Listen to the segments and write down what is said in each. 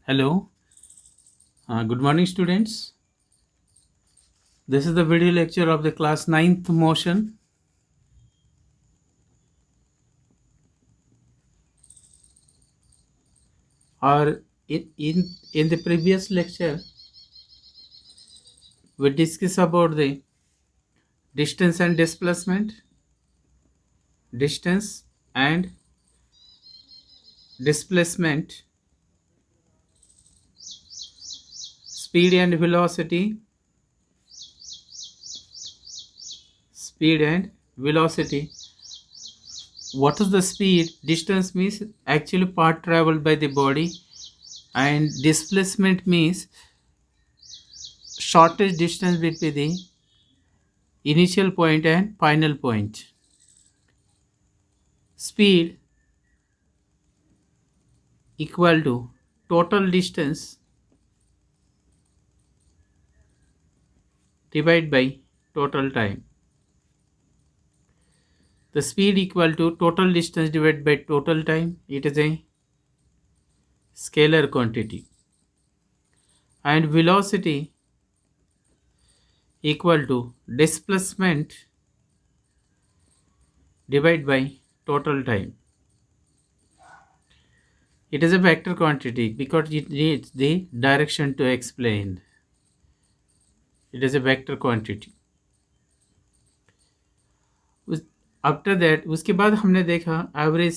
Hello, good morning, students. This is the video lecture of the class 9th motion. Or in the previous lecture, we discussed about the distance and displacement, distance and displacement, speed and velocity, speed and velocity. What is the speed? Distance means actually path traveled by the body, and displacement means shortest distance between the initial point and final point. Speed equal to total distance divided by total time. The speed equal to total distance divided by total time. It is a scalar quantity. And velocity equal to displacement divided by total time. It is a vector quantity because it needs the direction to explain. It is a vector quantity. After that उसके बाद हमने देखा average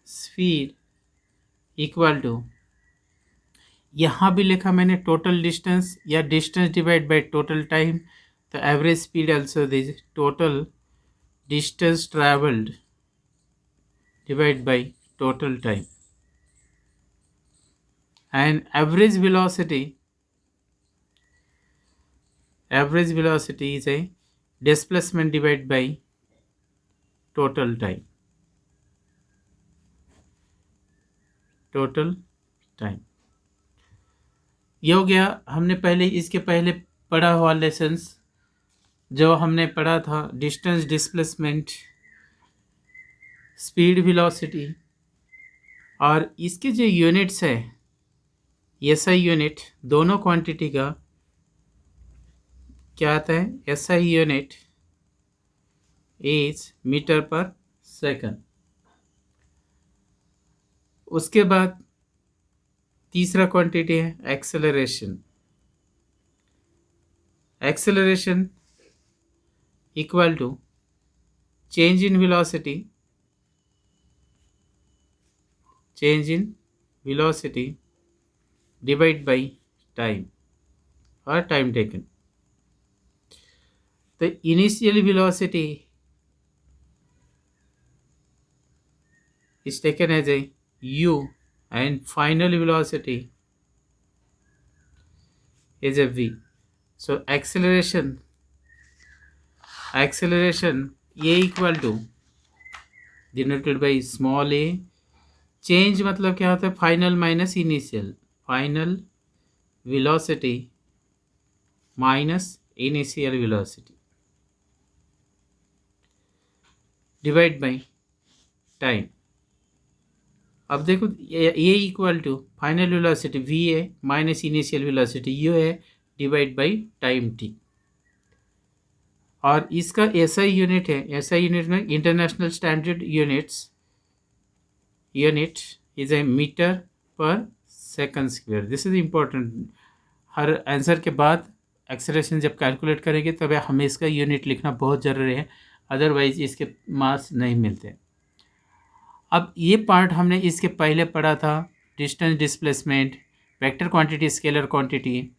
speed equal to, यहाँ भी लिखा मैंने total distance या distance divide by total time. तो average speed also this total distance travelled divide by total time. And average velocity is a displacement divided by total time. ये हो गया. हमने इसके पहले पढ़ा हुआ लेसन्स जो हमने पढ़ा था, डिस्टेंस, डिस्प्लेसमेंट, स्पीड, वेलोसिटी. और इसके जो यूनिट्स है एसआई यूनिट, दोनों क्वांटिटी का क्या आता है? SI unit is metre per second. उसके बाद तीसरा क्वांटिटी है acceleration. Acceleration equal to change in velocity divide by time और टाइम टेकन. तो initial velocity is taken as a u and final velocity is a v. So acceleration a equal to denoted by small a. Change मतलब क्या होता है? Final minus initial. Final velocity minus initial velocity divide by time. अब देखो a equal to final velocity v a minus initial velocity u a divide by time t. और इसका SI unit है. SI unit में international standard unit is a metre per second square. This is important. हर answer के बाद acceleration जब calculate करेंगे तब हमें इसका यूनिट लिखना बहुत ज़रूरी है, अदरवाइज इसके मार्क्स नहीं मिलते. अब ये पार्ट हमने इसके पहले पढ़ा था. Distance, displacement, vector quantity, scalar quantity,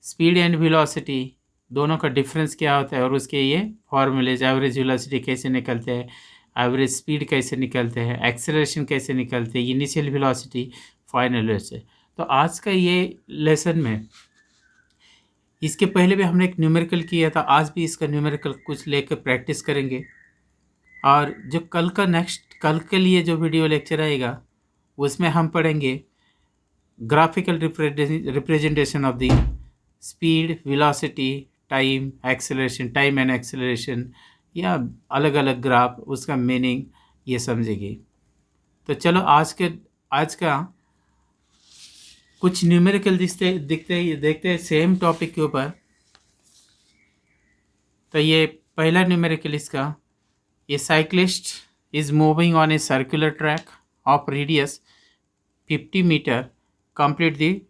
speed and velocity, दोनों का डिफरेंस क्या होता है और उसके ये फॉर्मूलेज. एवरेज वेलोसिटी कैसे निकलते हैं, एवरेज स्पीड कैसे निकलते हैं, एक्सेलरेशन कैसे निकलते हैं, इनिशियल वेलोसिटी, फाइनल वेलोसिटी. तो आज का ये लेसन में इसके पहले भी हमने एक न्यूमेरिकल किया था, आज भी इसका न्यूमेरिकल कुछ लेकर प्रैक्टिस करेंगे. और जो कल के लिए जो वीडियो लेक्चर आएगा उसमें हम पढ़ेंगे graphical representation of the speed, velocity, time, acceleration, time and acceleration, या अलग अलग ग्राफ, उसका मीनिंग ये समझेंगे. तो चलो आज का कुछ न्यूमेरिकल देखते हैं सेम टॉपिक के ऊपर। तो ये पहला न्यूमेरिकल इसका, a cyclist is moving on a circular track of radius 50 metre, complete the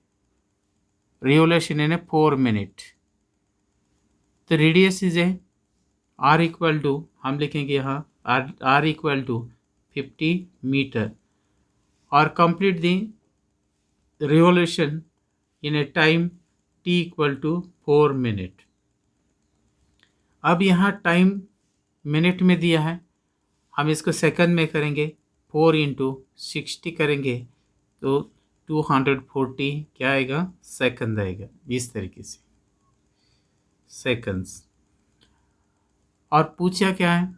revolution in a 4 minute. तो radius is a r equal to, हम लिखेंगे यहाँ आर इक्वल टू 50 मीटर और complete the revolution in a time t equal to 4 minute. अब यहाँ time minute में दिया है, हम इसको सेकंड में करेंगे, 4 इंटू 60 करेंगे तो 240 क्या आएगा, सेकंड आएगा, इस तरीके से सेकंड्स। और पूछा क्या है,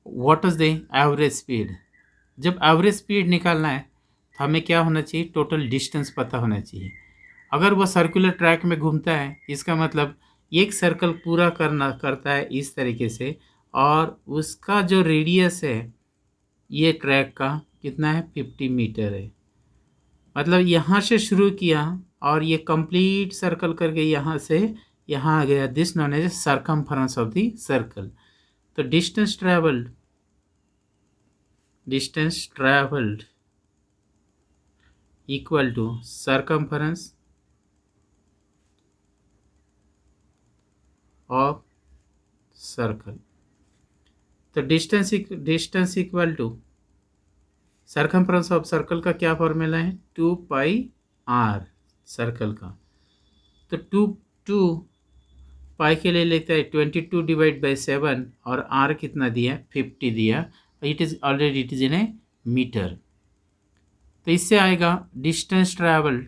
what is the average speed. जब एवरेज स्पीड निकालना है तो हमें क्या होना चाहिए, टोटल डिस्टेंस पता होना चाहिए। अगर वो सर्कुलर ट्रैक में घूमता है, इसका मतलब एक सर्कल पूरा करता है इस तरीके से, और उसका जो रेडियस है ये ट्रैक का कितना है, 50 मीटर है। मतलब यहाँ से शुरू किया और ये कंप्लीट सर्कल करके यहाँ से यहाँ आ गया, this known as circumference of the circle. तो distance travelled equal to circumference of circle. तो distance equal to circumference of circle का क्या फॉर्मूला है, 2 पाई आर सर्कल का। तो 2 पाई के लिए लेता है 22 डिवाइड बाई 7 और आर कितना दिया, 50 दिया, it is in a metre. तो इससे आएगा distance travelled,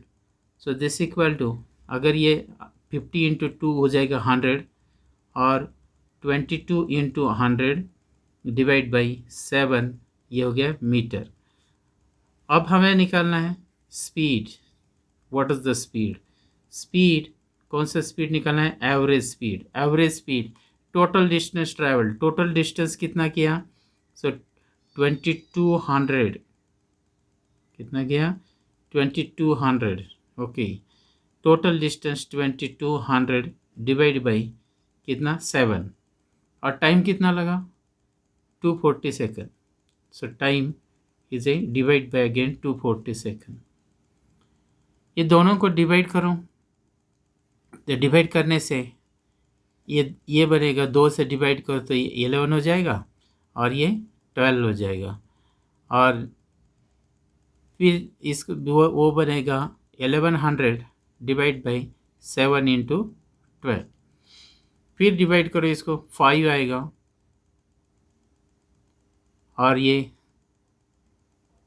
so this equal to, अगर ये 50 इंटू 2 हो जाएगा 100 और 22 इंटू 100 डिवाइड बाई 7 ये हो गया मीटर। अब हमें निकालना है speed, what is the speed, कौन सा स्पीड निकालना है, average speed total distance travel, total distance कितना किया, सो 2200 कितना गया, 2200, okay. Total distance 2200 divide by कितना, 7, और टाइम कितना लगा, 240 second. So time is a divide by again 240 second. ये दोनों को डिवाइड करो, तो डिवाइड करने से ये बनेगा, 2 से डिवाइड करो तो ये 11 हो जाएगा और ये 12 हो जाएगा, और फिर इसको वो बनेगा 1100 डिवाइड बाई 7 इंटू 12। फिर डिवाइड करो इसको, 5 आएगा और ये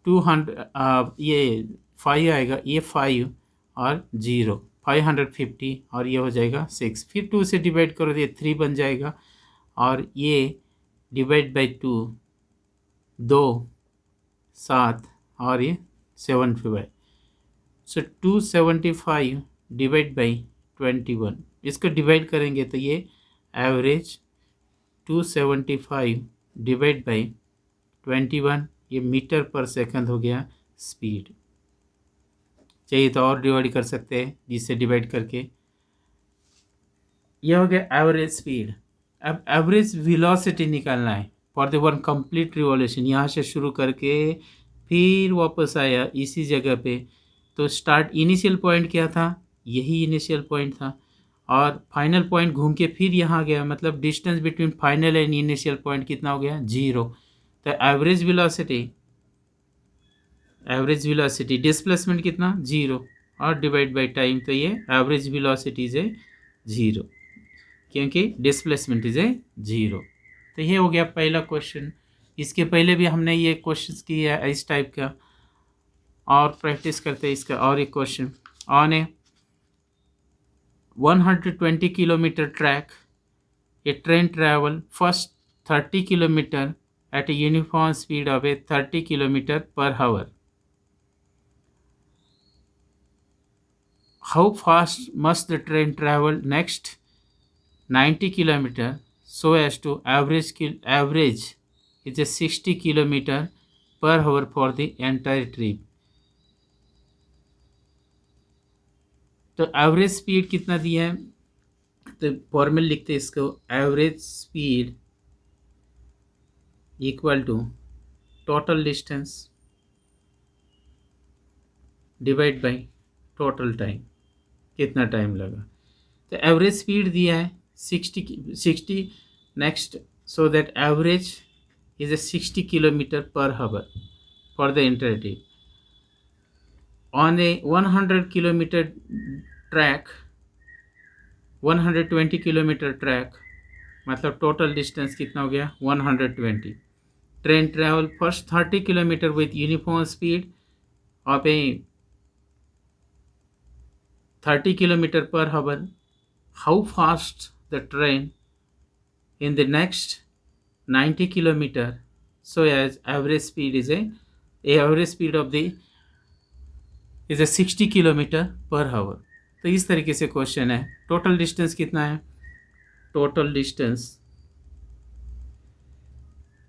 200, ये 5 आएगा, ये 5 और 0 550 और ये हो जाएगा 6। फिर 2 से डिवाइड करो तो ये 3 बन जाएगा, और ये डिवाइड बाई 2 7 और ये 75। सो 275 डिवाइड बाई 21, इसको डिवाइड करेंगे तो ये एवरेज 275 डिवाइड बाई 21, ये मीटर पर सेकंड हो गया स्पीड। चाहिए तो और डिवाइड कर सकते हैं, जिससे डिवाइड करके ये हो गया एवरेज स्पीड। अब एवरेज वेलोसिटी निकालना है for the one complete revolution. यहाँ से शुरू करके फिर वापस आया इसी जगह पे, तो स्टार्ट इनिशियल पॉइंट क्या था, यही इनिशियल पॉइंट था, और फाइनल पॉइंट घूम के फिर यहाँ गया, मतलब distance between final and initial point कितना हो गया, 0। तो एवरेज वेलोसिटी डिस्प्लेसमेंट कितना, 0, और डिवाइड बाय टाइम, तो ये एवरेज वेलोसिटी इज ए 0 क्योंकि डिस्प्लेसमेंट इज ए 0। तो ये हो गया पहला क्वेश्चन। इसके पहले भी हमने ये क्वेश्चन किया है इस टाइप का, और प्रैक्टिस करते हैं इसका। और एक question, on A 120 kilometre track A train travel first 30 kilometre at a uniform speed of a 30 kilometer per hour. How fast must the train travel next 90 kilometer so as to average is a 60 kilometer per hour for the entire trip. तो average speed कितना दिया है, तो formula लिखते हैं इसको, average speed equal to total distance divide by total time, कितना time लगा। तो एवरेज स्पीड दिया है 60 next, so that average is a 60 kilometre per hour for the entire trip. On a 100 kilometre track, 120 kilometre track, मतलब total distance कितना हो गया 120। Train travel first 30 kilometre with uniform speed of A 30 kilometer per hour. How fast the train in the next 90 kilometer? So as average speed is a average speed of the is a 60 kilometer per hour. तो इस तरीके से question है। Total distance कितना है, total distance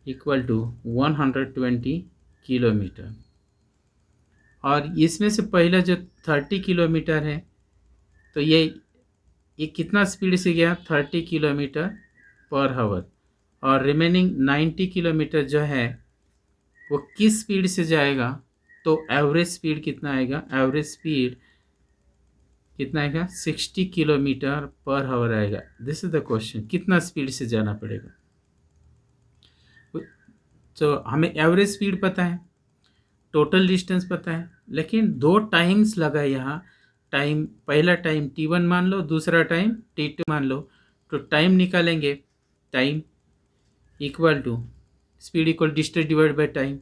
equal to 120 kilometre, और इसमें से पहला जो 30 किलोमीटर है, तो ये कितना स्पीड से गया 30 किलोमीटर पर हावर, और रिमेनिंग 90 किलोमीटर जो है वो किस स्पीड से जाएगा, तो एवरेज स्पीड कितना आएगा, एवरेज स्पीड कितना आएगा 60 किलोमीटर पर हावर आएगा। दिस इज द क्वेश्चन, कितना स्पीड से जाना पड़ेगा। तो हमें एवरेज स्पीड पता है, टोटल डिस्टेंस पता है, लेकिन दो टाइम्स लगा यहाँ। टाइम, पहला टाइम t1 मान लो, दूसरा टाइम t2 मान लो। तो टाइम निकालेंगे, time equal to speed equal distance divide by time.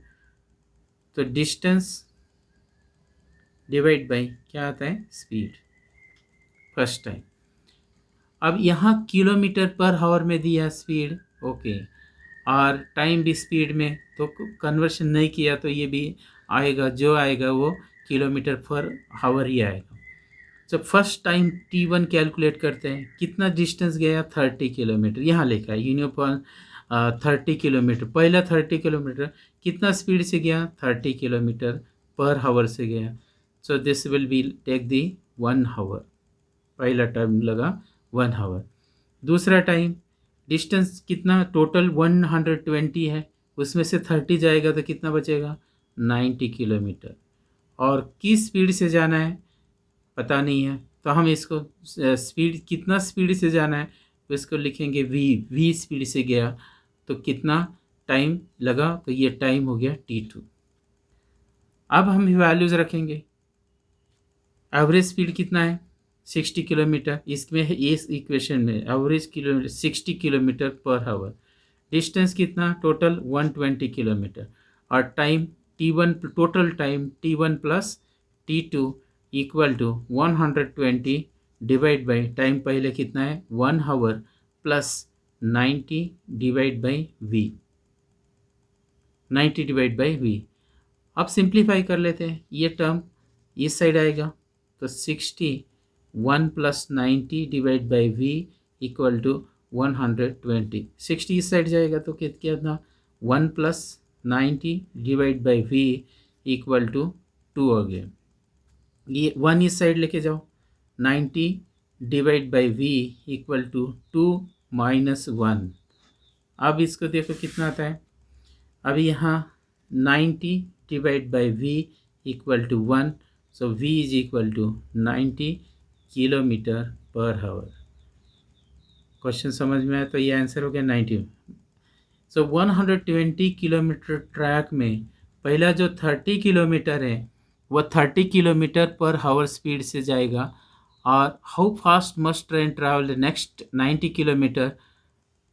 तो डिस्टेंस डिवाइड बाय क्या आता है, स्पीड फर्स्ट टाइम। अब यहाँ किलोमीटर पर हावर में दिया स्पीड, ओके, और टाइम भी स्पीड में, तो कन्वर्शन नहीं किया तो ये भी आएगा, जो आएगा वो किलोमीटर पर हावर ही आएगा। जब फर्स्ट टाइम t1 कैलकुलेट करते हैं, कितना डिस्टेंस गया 30 किलोमीटर, यहाँ लिखा है यूनिफॉर्म 30 किलोमीटर, पहला 30 किलोमीटर कितना स्पीड से गया 30 किलोमीटर पर हावर से गया। So this will be take the 1 hour, पहला टाइम लगा 1 हावर। दूसरा टाइम डिस्टेंस कितना, टोटल 120 है, उसमें से 30 जाएगा तो कितना बचेगा 90 किलोमीटर, और किस स्पीड से जाना है पता नहीं है, तो हम इसको स्पीड, कितना स्पीड से जाना है तो इसको लिखेंगे v स्पीड से गया तो कितना टाइम लगा, तो ये टाइम हो गया t2। अब हम वैल्यूज़ रखेंगे, एवरेज स्पीड कितना है 60 किलोमीटर, इसमें है इस इक्वेशन में average kilometre 60 kilometre per hour, distance कितना टोटल 120 किलोमीटर, और time t1, total time t1 plus t2 equal to 120 divide by time पहले कितना है 1 hour plus 90 divide by v, 90 divide by v। अब सिंप्लीफाई कर लेते हैं, ये टर्म इस साइड आएगा तो 61 plus 90 divide by v equal to 120। 60 इस साइड जाएगा तो कितना 1 plus 90 divide by v equal to 2 हो गया। ये 1 इस साइड लेके जाओ, 90 divide by v equal to 2 minus 1। अब इसको देखो कितना आता है, अब यहाँ 90 divide by v equal to 1, so v is equal to 90 kilometre per hour. Question समझ में आया, तो ये आंसर हो गया 90। सो 120 किलोमीटर ट्रैक में पहला जो 30 किलोमीटर है वो 30 किलोमीटर पर हावर स्पीड से जाएगा, और how fast must train travel the next 90 kilometre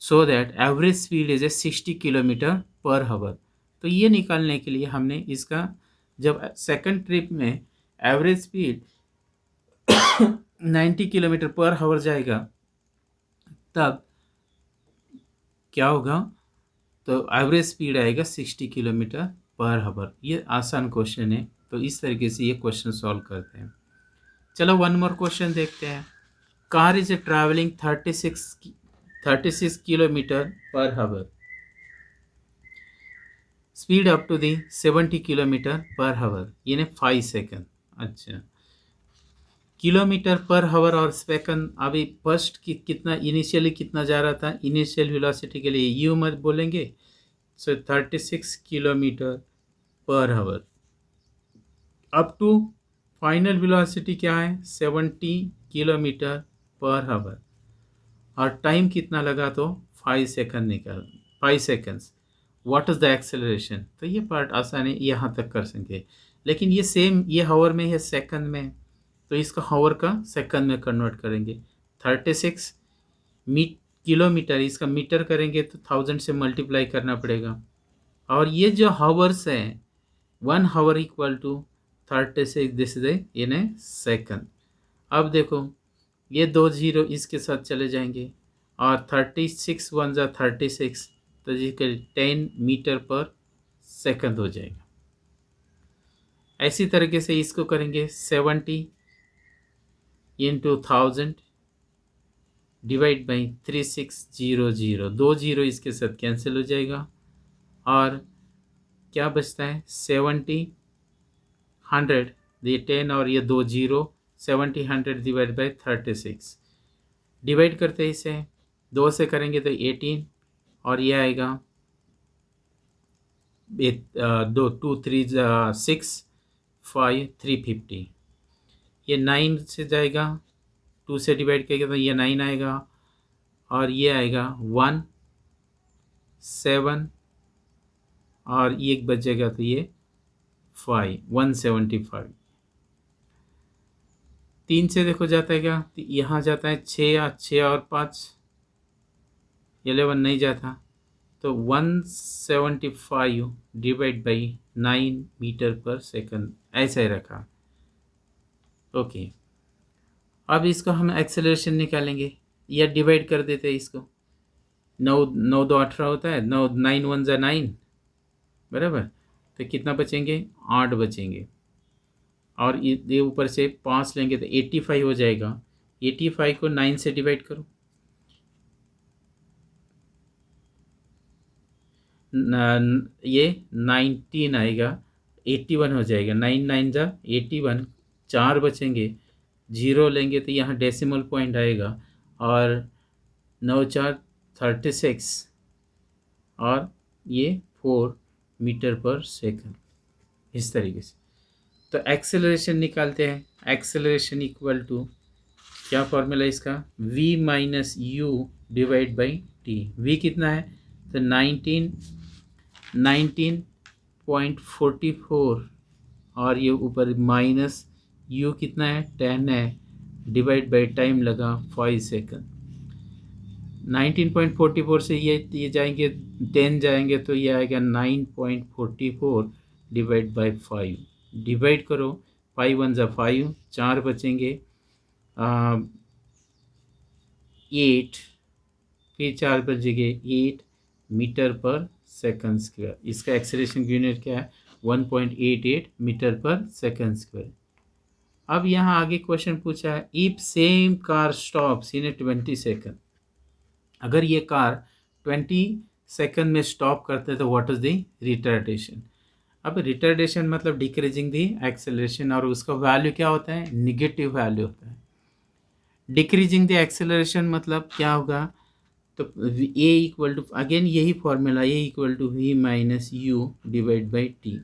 so that average speed is a 60 kilometre per हावर। तो ये निकालने के लिए हमने इसका, जब सेकंड ट्रिप में एवरेज स्पीड 90 किलोमीटर पर हावर जाएगा तब क्या होगा, तो एवरेज स्पीड आएगा 60 किलोमीटर पर हावर। ये आसान क्वेश्चन है, तो इस तरीके से ये क्वेश्चन सॉल्व करते हैं। चलो वन मोर क्वेश्चन देखते हैं। Car is travelling 36 kilometre per hour. Speed up to the 70 kilometre per hour यानी 5 सेकंड। अच्छा, किलोमीटर पर हावर और सेकंड। अभी फर्स्ट की कितना इनिशियली कितना जा रहा था, इनिशियल वेलोसिटी के लिए यू मत बोलेंगे। सो 36 kilometre per hour up to final velocity क्या है 70 किलोमीटर पर हावर। और टाइम कितना लगा तो 5 सेकंड निकाल 5 seconds. What is the acceleration, तो ये पार्ट आसानी यहाँ तक कर सकेंगे। लेकिन ये सेम ये हावर में है सेकंड में, तो इसका हावर का सेकंड में कन्वर्ट करेंगे। 36 किलोमीटर, इसका मीटर करेंगे तो 1000 से मल्टीप्लाई करना पड़ेगा। और ये जो हावर्स हैं 1 hour equal to 36 this is in a second. अब देखो ये 2 जीरो इसके साथ चले जाएंगे और 36 वन जा 36, तो ये 10 मीटर पर सेकंड हो जाएगा। ऐसी तरीके से इसको करेंगे 70 इंटू 1000 डिवाइड बाई 3600, 2 जीरो इसके साथ कैंसिल हो जाएगा और क्या बचता है 70 100, ये 10 और ये 2 जीरो 70 100 डिवाइड बाई 36। डिवाइड करते हैं इसे 2 से करेंगे तो 18 और ये आएगा 2 2 3 6 5 350। ये 9 से जाएगा, 2 से डिवाइड करेंगे तो ये 9 आएगा और ये आएगा 1 7 और ये एक बचेगा तो ये 5 175। 3 से देखो जाता है क्या, तो यहाँ जाता है 6 और 5 11 नहीं जाता, तो 175 divide by 9 metre per second ऐसा ही रखा। ओके, अब इसको हम एक्सेलरेशन निकालेंगे या डिवाइड कर देते हैं इसको। 9 2 18 होता है, 9 9 1 जा 9 बराबर, तो कितना बचेंगे 8 बचेंगे और ये ऊपर से 5 लेंगे तो 85 हो जाएगा। 85 को 9 से डिवाइड करो, ये 19 आएगा, 81 हो जाएगा। 9 9 जा 81, 4 बचेंगे, जीरो लेंगे तो यहाँ डेसिमल पॉइंट आएगा और 9 4 36 और ये 4 मीटर पर सेकंड। इस तरीके से तो एक्सेलरेशन निकालते हैं। एक्सेलरेशन इक्वल टू क्या फॉर्मूला इसका, v minus u divide by T. v कितना है तो 19.44 और ये ऊपर माइनस u कितना है 10 है डिवाइड बाई टाइम लगा 5 सेकंड। 19.44 से ये जाएंगे 10 जाएंगे तो ये आएगा 9.44 डिवाइड बाई 5। डिवाइड करो 5 1 जा 5, 4 बचेंगे 8, फिर 4 बचेंगे 8 मीटर पर सेकंड स्क्वायर। इसका एक्सेलरेशन यूनिट क्या है 1.88 मीटर पर सेकंड स्क्वायर। अब यहाँ आगे क्वेश्चन पूछा है if same car stops in 20 second. अगर ये कार 20 सेकंड में स्टॉप करते हैं तो व्हाट इज द रिटार्डेशन। अब रिटार्डेशन मतलब डिक्रीजिंग दी एक्सेलरेशन और उसका वैल्यू क्या होता है निगेटिव वैल्यू होता है। डिक्रीजिंग द एक्सेलरेशन मतलब क्या होगा, तो ए इक्वल टू अगेन यही formula a equal to v minus u divide by t.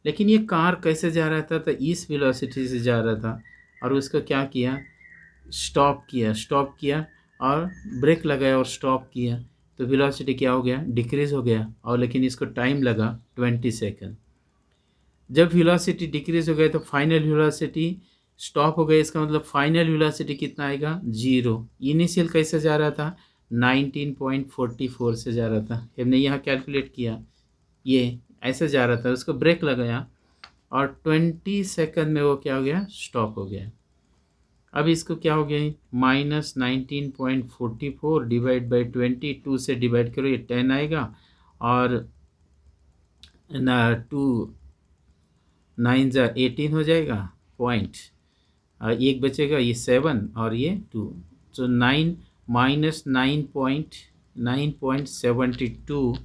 लेकिन ये कार कैसे जा रहा था, तो इस वेलोसिटी से जा रहा था और उसका क्या किया स्टॉप किया और ब्रेक लगाया और स्टॉप किया, तो वेलोसिटी क्या हो गया डिक्रीज हो गया और लेकिन इसको टाइम लगा 20 सेकंड। जब वेलोसिटी डिक्रीज हो गया तो फाइनल वेलोसिटी स्टॉप हो गया, इसका मतलब फाइनल वेलोसिटी कितना आएगा 0। इनिशियल कैसे जा रहा था 19.44 से जा रहा था, हमने यहाँ कैलकुलेट किया ये ऐसे जा रहा था, उसको ब्रेक लगाया और 20 सेकंड में वो क्या हो गया स्टॉप हो गया। अब इसको क्या हो गया माइनस 19.44 डिवाइड बाई 22 से डिवाइड करो ये 10 आएगा और 2 9 जा 18 हो जाएगा पॉइंट, एक बचेगा ये 7 और ये 2, तो 9 माइनस 9.72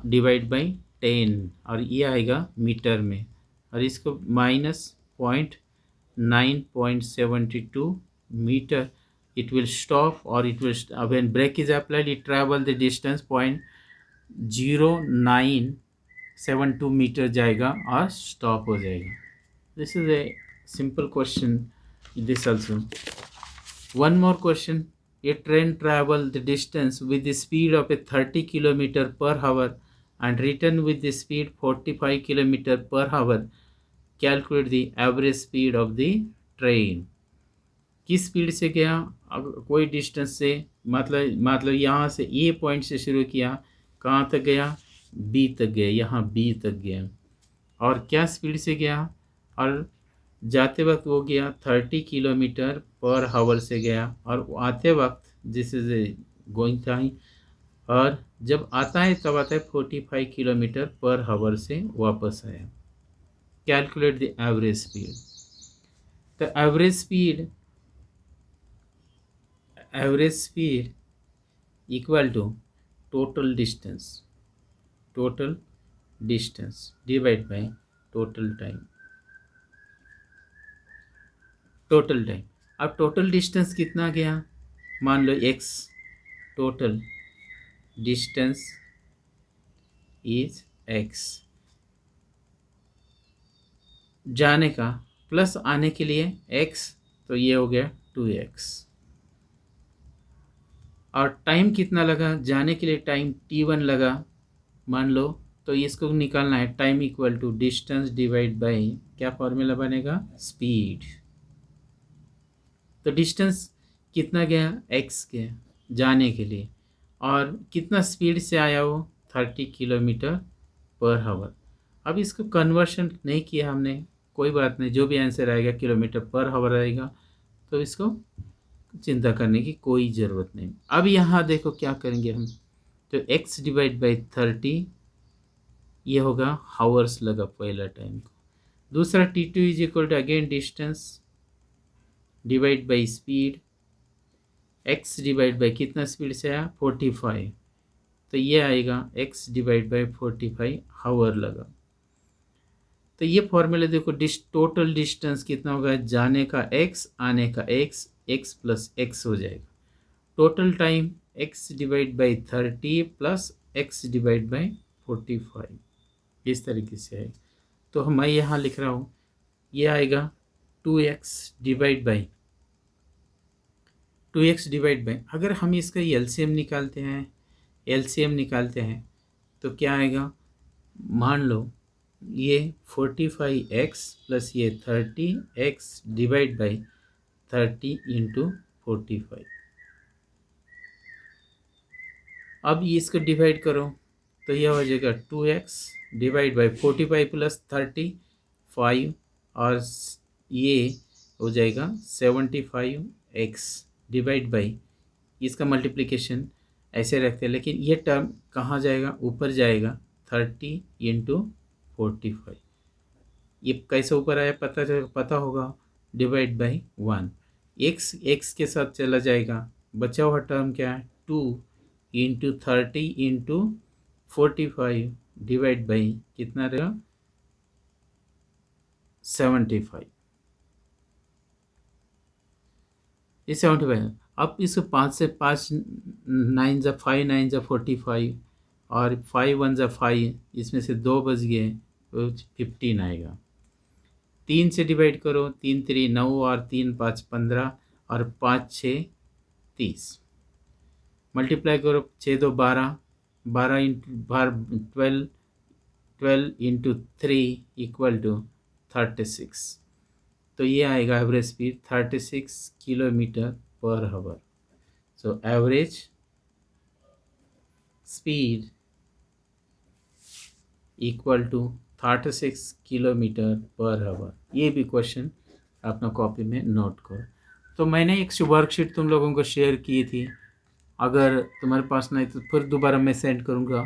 डिवाइड बाई 10 और ये आएगा मीटर में, और इसको -0.972 metre. It will stop, or it will when brake is applied, it travel the distance 0.0972 metre जाएगा और स्टॉप हो जाएगा. This is a simple question. This also. One more question. A train travel the distance with the speed of a 30 km per hour and return with the speed 45 km per hour. Calculate the average speed of the train. किस speed से गया, कोई distance से, मतलब यहाँ से ए point से शुरू किया, कहाँ तक गया, बी तक गया, यहाँ बी तक गया, और क्या स्पीड से गया, और जाते वक्त वो गया 30 किलोमीटर पर हावर से गया, और आते वक्त दिस इज गोइंग टाइम, और जब आता है तब आता है 45 किलोमीटर पर हावर से वापस आया. Calculate the average speed. The average speed equal to total distance divide by total time. अब टोटल डिस्टेंस कितना गया, मान लो x, total distance is x, जाने का प्लस आने के लिए x, तो ये हो गया 2x. और टाइम कितना लगा, जाने के लिए टाइम t1 लगा मान लो, तो इसको निकालना है. Time equal to distance divide by, क्या फॉर्मूला बनेगा, स्पीड. तो डिस्टेंस कितना गया, x गया जाने के लिए, और कितना स्पीड से आया वो 30 किलोमीटर पर हावर. अब इसको कन्वर्शन नहीं किया हमने, कोई बात नहीं, जो भी आंसर आएगा किलोमीटर पर हावर आएगा, तो इसको चिंता करने की कोई ज़रूरत नहीं. अब यहाँ देखो क्या करेंगे हम, तो x डिवाइड बाई 30, ये होगा हावर्स लगा पहला टाइम को. दूसरा t2 is equal to again distance divide by speed, x divide by कितना स्पीड से आया 45, तो ये आएगा x डिवाइड बाई 45 हावर लगा. तो ये फॉर्मूला देखो, टोटल डिस्टेंस कितना होगा, जाने का x, आने का x प्लस x हो जाएगा. Total time x divide by 30 plus x divide by 45, इस तरीके से आएगा. तो मैं यहाँ लिख रहा हूँ, ये आएगा 2x डिवाइड बाई अगर हम इसका एलसीएम निकालते हैं तो क्या आएगा, मान लो ये 45x प्लस ये 30x डिवाइड बाई 30 इंटू 45. अब इसको डिवाइड करो तो यह हो जाएगा 2x डिवाइड बाई 45 प्लस 35, और ये हो जाएगा 75x डिवाइड बाई, इसका मल्टीप्लिकेशन ऐसे रखते हैं, लेकिन ये टर्म कहाँ जाएगा, ऊपर जाएगा 30 इंटू 45. ये कैसे ऊपर आया पता होगा, डिवाइड बाई 1. x के साथ चला जाएगा, बचा हुआ टर्म क्या है 2 इंटू 30 इंटू 45 डिवाइड बाई कितना रहेगा 75. ये 75. अब इसको 5 से 5 9 जा 5 9 जा 45, और 5 1 जा 5, इसमें से 2 बच गए तो 15 आएगा. 3 से डिवाइड करो, 3 3 9, और 3 5 15, और 5 6 30. मल्टीप्लाई करो, 6 2 12, 12 इंटू 12 इंटू 3 इक्वल टू 36. तो ये आएगा average speed 36 kilometre per hour. So average speed equal to 36 kilometre per hour. ये भी क्वेश्चन अपना कॉपी में नोट करो. तो मैंने एक वर्कशीट तुम लोगों को शेयर की थी, अगर तुम्हारे पास नहीं तो फिर दोबारा मैं सेंड करूँगा.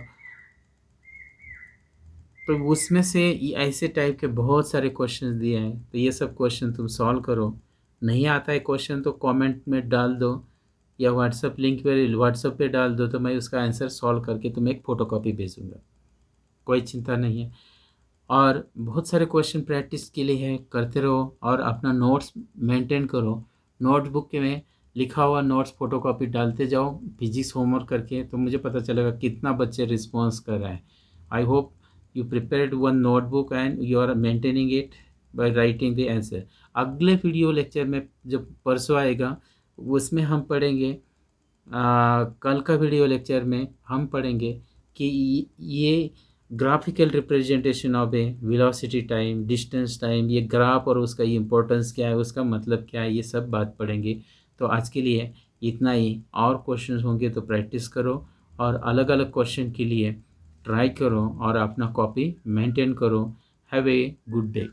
तो उसमें से ऐसे टाइप के बहुत सारे क्वेश्चन दिए हैं, तो ये सब क्वेश्चन तुम सॉल्व करो. नहीं आता है क्वेश्चन तो कमेंट में डाल दो, या व्हाट्सएप लिंक पे डाल दो, तो मैं उसका आंसर सॉल्व करके तुम्हें एक फ़ोटोकॉपी भेजूँगा. कोई चिंता नहीं है। और बहुत सारे क्वेश्चन प्रैक्टिस के लिए है, करते रहो और अपना नोट्स मेंटेन करो। नोटबुक में लिखा हुआ नोट्स फोटोकॉपी डालते जाओ फिजिक्स होमवर्क करके, तो मुझे पता चलेगा कितना बच्चे रिस्पॉन्स कर रहे हैं। I hope you prepared one notebook and you are maintaining it by writing the answer. अगले वीडियो लेक्चर में जब परसों आएगा उसमें हम पढ़ेंगे, कल का वीडियो लेक्चर में हम पढ़ेंगे कि ये graphical representation of A velocity time, distance time, ये ग्राफ और उसका इम्पोर्टेंस क्या है, उसका मतलब क्या है, ये सब बात पढ़ेंगे। तो आज के लिए इतना ही। और क्वेश्चंस होंगे तो प्रैक्टिस करो और अलग अलग क्वेश्चन के लिए ट्राई करो और अपना कॉपी मेंटेन करो। Have a good day.